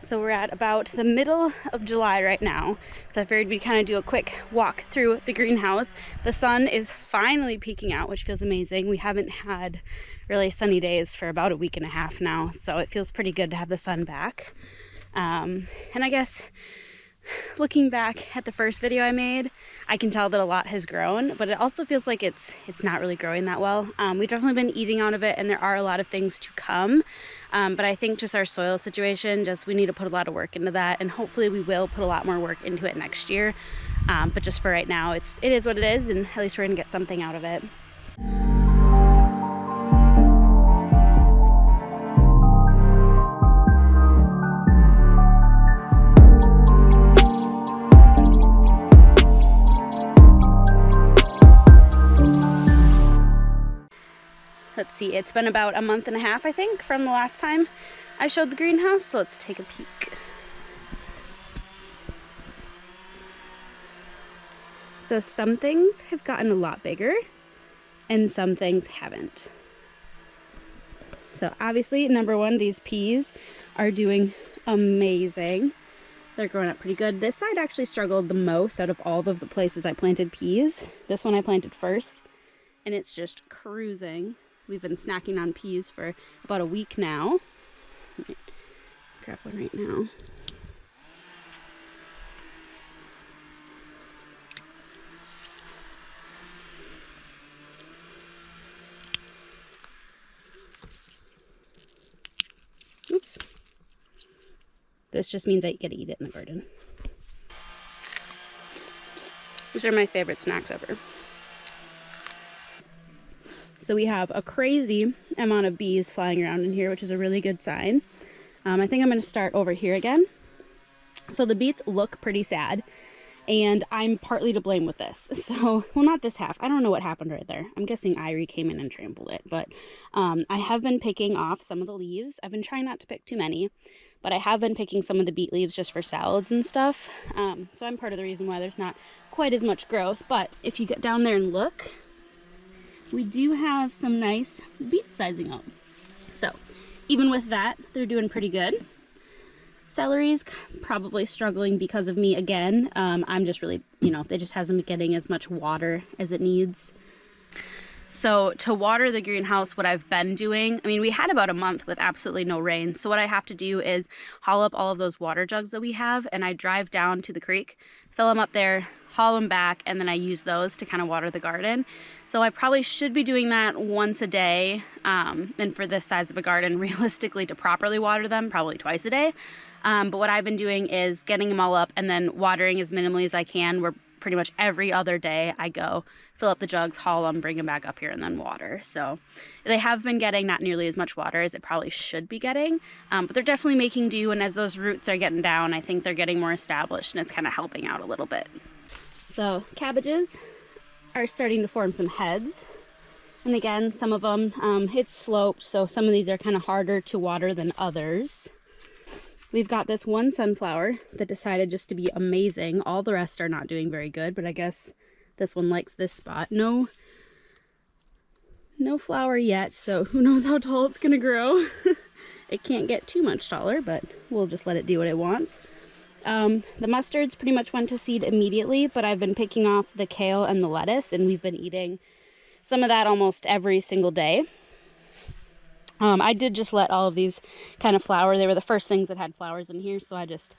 So we're at about the middle of July right now. So I figured we'd kind of do a quick walk through the greenhouse. The sun is finally peeking out, which feels amazing. We haven't had really sunny days for about a week and a half now, so it feels pretty good to have the sun back. And I guess looking back at the first video I made, I can tell that a lot has grown, but it also feels like it's not really growing that well. We've definitely been eating out of it, and there are a lot of things to come. But I think just our soil situation, we need to put a lot of work into that, and hopefully we will put a lot more work into it next year. But just for right now, it is what it is, and at least we're gonna get something out of it. Let's see, it's been about a month and a half, I think, from the last time I showed the greenhouse, so let's take a peek. So some things have gotten a lot bigger, and some things haven't. So obviously, number one, these peas are doing amazing. They're growing up pretty good. This side actually struggled the most out of all of the places I planted peas. This one I planted first, and it's just cruising. We've been snacking on peas for about a week now. Grab one right now. Oops. This just means I get to eat it in the garden. These are my favorite snacks ever. So we have a crazy amount of bees flying around in here, which is a really good sign. I think I'm going to start over here again. So the beets look pretty sad, and I'm partly to blame with this. So, well, not this half. I don't know what happened right there. I'm guessing Irie came in and trampled it, but I have been picking off some of the leaves. I've been trying not to pick too many, but I have been picking some of the beet leaves just for salads and stuff. So I'm part of the reason why there's not quite as much growth. But if you get down there and look, we do have some nice beets sizing up. So even with that, they're doing pretty good. Celery's probably struggling because of me again. I'm just really, it just hasn't been getting as much water as it needs. So to water the greenhouse, what I've been doing, we had about a month with absolutely no rain. So what I have to do is haul up all of those water jugs that we have, and I drive down to the creek, fill them up there, haul them back, and then I use those to kind of water the garden. So I probably should be doing that once a day. And for this size of a garden, realistically, to properly water them, probably twice a day. But what I've been doing is getting them all up and then watering as minimally as I can, where pretty much every other day I go fill up the jugs, haul them, bring them back up here, and then water. So they have been getting not nearly as much water as it probably should be getting, but they're definitely making do, and as those roots are getting down, I think they're getting more established, and it's kind of helping out a little bit. So cabbages are starting to form some heads, and again, some of them, it's sloped, so some of these are kind of harder to water than others. We've got this one sunflower that decided just to be amazing. All the rest are not doing very good, but I guess this one likes this spot. No flower yet, so who knows how tall it's gonna grow. It can't get too much taller, but we'll just let it do what it wants. The mustards pretty much went to seed immediately, but I've been picking off the kale and the lettuce, and we've been eating some of that almost every single day. I did just let all of these kind of flower. They were the first things that had flowers in here, so I just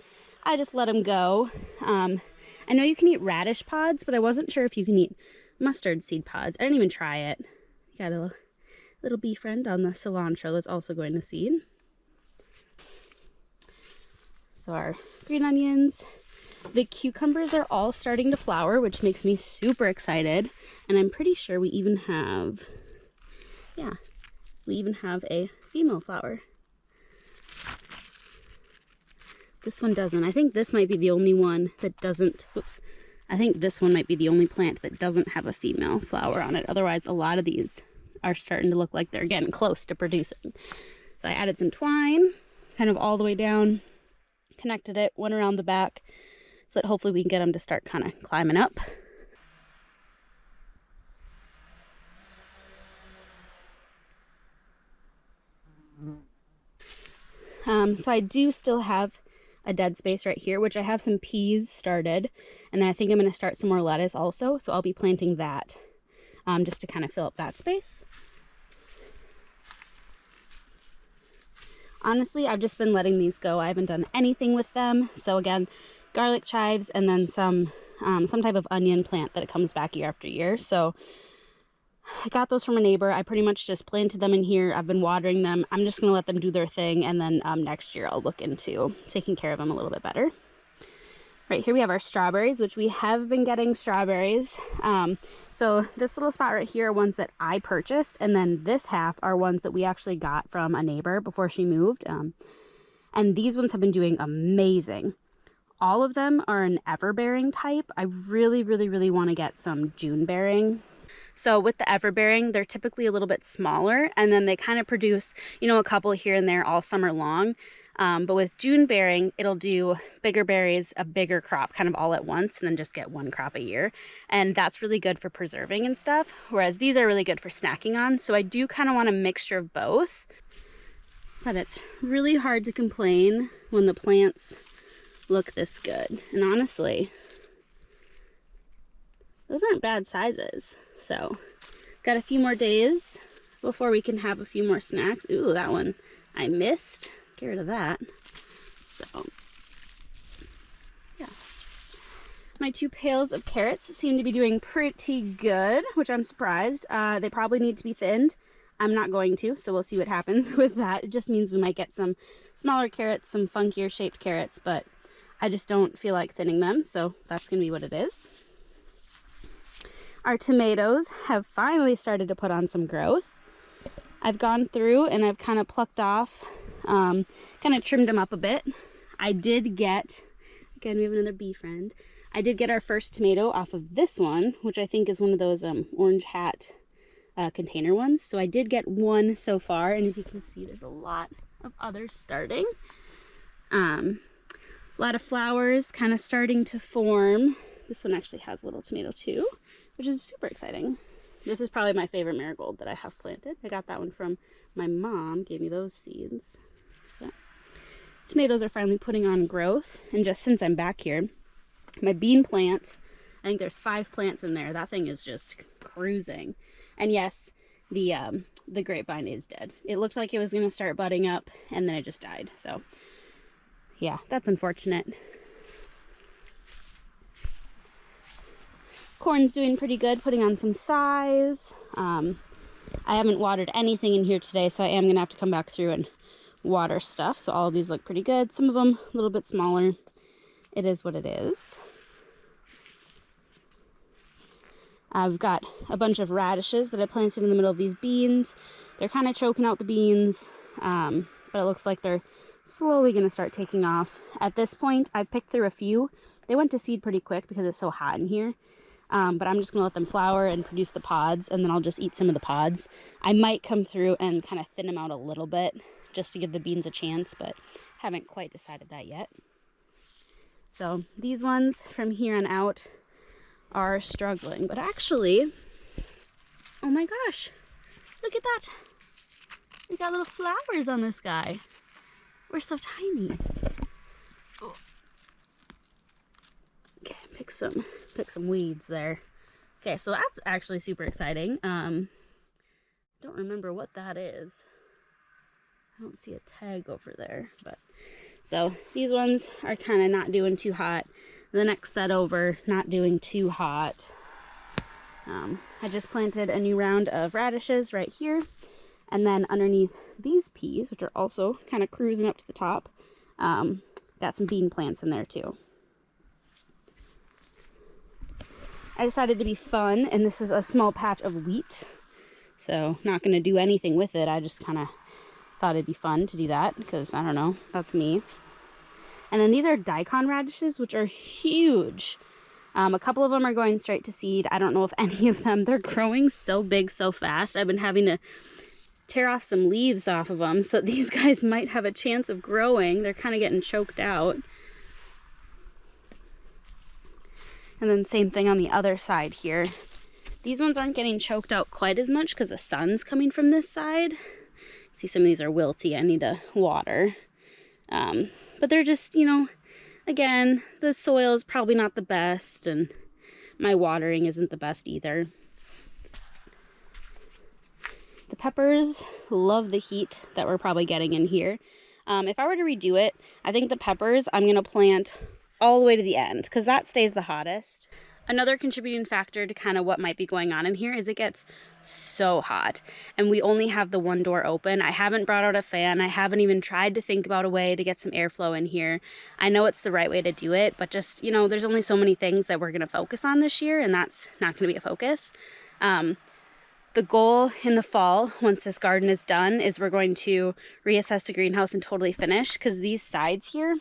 let them go. I know you can eat radish pods, but I wasn't sure if you can eat mustard seed pods. I didn't even try it. Got a little bee friend on the cilantro that's also going to seed. So our green onions. The cucumbers are all starting to flower, which makes me super excited. And I'm pretty sure we even have, we even have a female flower. This one doesn't. I think this might be the only one that doesn't, I think this one might be the only plant that doesn't have a female flower on it. Otherwise, a lot of these are starting to look like they're getting close to producing. So I added some twine, kind of all the way down, connected it, went around the back, so that hopefully we can get them to start kind of climbing up. So I do still have a dead space right here, which I have some peas started, and then I think I'm going to start some more lettuce also, so I'll be planting that just to kind of fill up that space. Honestly, I've just been letting these go. I haven't done anything with them. So again, garlic chives and then some type of onion plant that it comes back year after year. So I got those from a neighbor. I pretty much just planted them in here. I've been watering them. I'm just going to let them do their thing, and then next year I'll look into taking care of them a little bit better. Right here we have our strawberries, which we have been getting strawberries. So this little spot right here are ones that I purchased, and then this half are ones that we actually got from a neighbor before she moved. And these ones have been doing amazing. All of them are an everbearing type. I really, really, really want to get some June bearing. So with the everbearing, they're typically a little bit smaller, and then they kind of produce, you know, a couple here and there all summer long. But with June bearing, it'll do bigger berries, a bigger crop kind of all at once, and then just get one crop a year. And that's really good for preserving and stuff, whereas these are really good for snacking on. So I do kind of want a mixture of both. But it's really hard to complain when the plants look this good. And honestly, those aren't bad sizes. So got a few more days before we can have a few more snacks. Ooh, that one I missed. Get rid of that. So yeah, my 2 pails of carrots seem to be doing pretty good, which I'm surprised. They probably need to be thinned. I'm not going to, so we'll see what happens with that. It just means we might get some smaller carrots, some funkier shaped carrots, but I just don't feel like thinning them, so that's gonna be what it is. Our tomatoes have finally started to put on some growth. I've gone through and I've kind of plucked off, kind of trimmed them up a bit. I did get, again, we have another bee friend. I did get our first tomato off of this one, which I think is one of those orange hat container ones. So I did get one so far, and as you can see, there's a lot of others starting. A lot of flowers kind of starting to form. This one actually has a little tomato too, which is super exciting. This is probably my favorite marigold that I have planted. I got that one from my mom, gave me those seeds. So tomatoes are finally putting on growth. And just since I'm back here, my bean plant, I think there's 5 plants in there. That thing is just cruising. And yes, the grapevine is dead. It looked like it was going to start budding up, and then it just died. So yeah, that's unfortunate. Corn's doing pretty good, putting on some size. I haven't watered anything in here today, so I am going to have to come back through and water stuff. So all of these look pretty good. Some of them a little bit smaller. It is what it is. I've got a bunch of radishes that I planted in the middle of these beans. They're kind of choking out the beans, but it looks like they're slowly going to start taking off. At this point, I've picked through a few. They went to seed pretty quick because it's so hot in here. But I'm just going to let them flower and produce the pods, and then I'll just eat some of the pods. I might come through and kind of thin them out a little bit just to give the beans a chance, but haven't quite decided that yet. So these ones from here on out are struggling, but actually, oh my gosh, look at that. We got little flowers on this guy. We're so tiny. Oh. Okay, pick some weeds there. Okay, so that's actually super exciting. Don't remember what that is. I don't see a tag over there, but so these ones are kind of not doing too hot. The next set over, not doing too hot. I just planted a new round of radishes right here, and then underneath these peas, which are also kind of cruising up to the top, got some bean plants in there too. I decided to be fun, and this is a small patch of wheat, so not going to do anything with it. I just kind of thought it'd be fun to do that because, I don't know, that's me. And then these are daikon radishes, which are huge. A couple of them are going straight to seed. I don't know if any of them, they're growing so big so fast. I've been having to tear off some leaves off of them, so these guys might have a chance of growing. They're kind of getting choked out. And then same thing on the other side here. These ones aren't getting choked out quite as much because the sun's coming from this side. See, some of these are wilty. I need to water. But but they're just, you know, again, the soil is probably not the best, and my watering isn't the best either. The peppers love the heat that we're probably getting in here. If I were to redo it, I think the peppers I'm going to plant all the way to the end because that stays the hottest. Another contributing factor to kind of what might be going on in here is it gets so hot and we only have the one door open. I haven't brought out a fan. I haven't even tried to think about a way to get some airflow in here. I know it's the right way to do it, but just, you know, there's only so many things that we're going to focus on this year, and that's not going to be a focus. The goal in the fall, once this garden is done, is we're going to reassess the greenhouse and totally finish, because these sides here,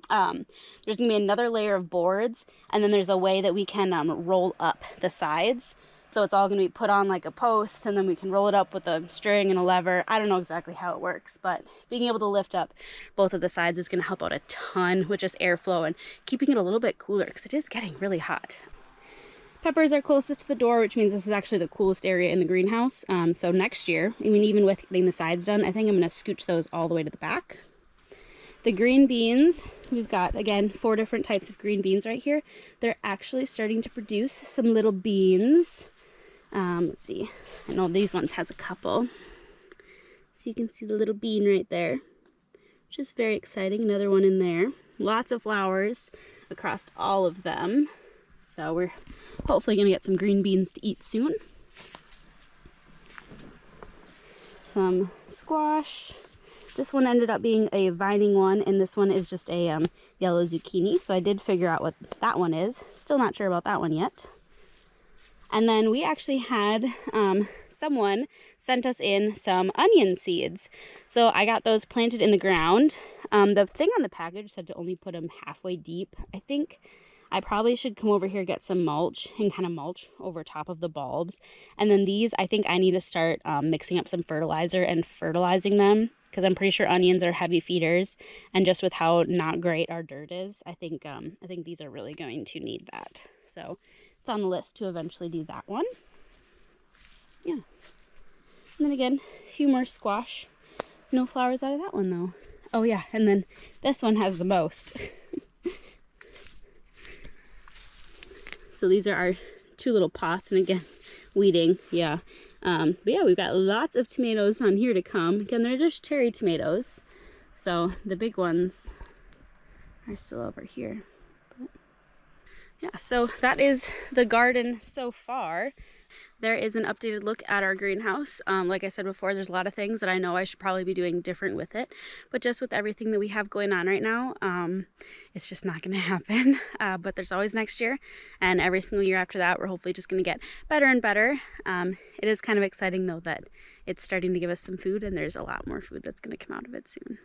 there's going to be another layer of boards, and then there's a way that we can roll up the sides. So it's all going to be put on like a post, and then we can roll it up with a string and a lever. I don't know exactly how it works, but being able to lift up both of the sides is going to help out a ton with just airflow and keeping it a little bit cooler, because it is getting really hot. Peppers are closest to the door, which means this is actually the coolest area in the greenhouse. So next year, I mean, even with getting the sides done, I think I'm going to scooch those all the way to the back. The green beans, we've got, again, 4 different types of green beans right here. They're actually starting to produce some little beans. Let's see. I know these ones has a couple. So you can see the little bean right there, which is very exciting. Another one in there. Lots of flowers across all of them. So we're hopefully going to get some green beans to eat soon. Some squash. This one ended up being a vining one, and this one is just a yellow zucchini. So I did figure out what that one is. Still not sure about that one yet. And then we actually had someone sent us in some onion seeds. So I got those planted in the ground. The thing on the package said to only put them halfway deep. I think I probably should come over here, get some mulch, and kind of mulch over top of the bulbs. And then these, I think I need to start mixing up some fertilizer and fertilizing them, because I'm pretty sure onions are heavy feeders. And just with how not great our dirt is, I think these are really going to need that. So it's on the list to eventually do that one. Yeah. And then again, a few more squash. No flowers out of that one though. Oh yeah, and then this one has the most. So these are our 2 little pots, and again, weeding, yeah. But yeah, we've got lots of tomatoes on here to come. Again, they're just cherry tomatoes. So the big ones are still over here. But yeah, so that is the garden so far. There is an updated look at our greenhouse. Like I said before, there's a lot of things that I know I should probably be doing different with it. But just with everything that we have going on right now, it's just not going to happen. But there's always next year. And every single year after that, we're hopefully just going to get better and better. It is kind of exciting, though, that it's starting to give us some food. And there's a lot more food that's going to come out of it soon.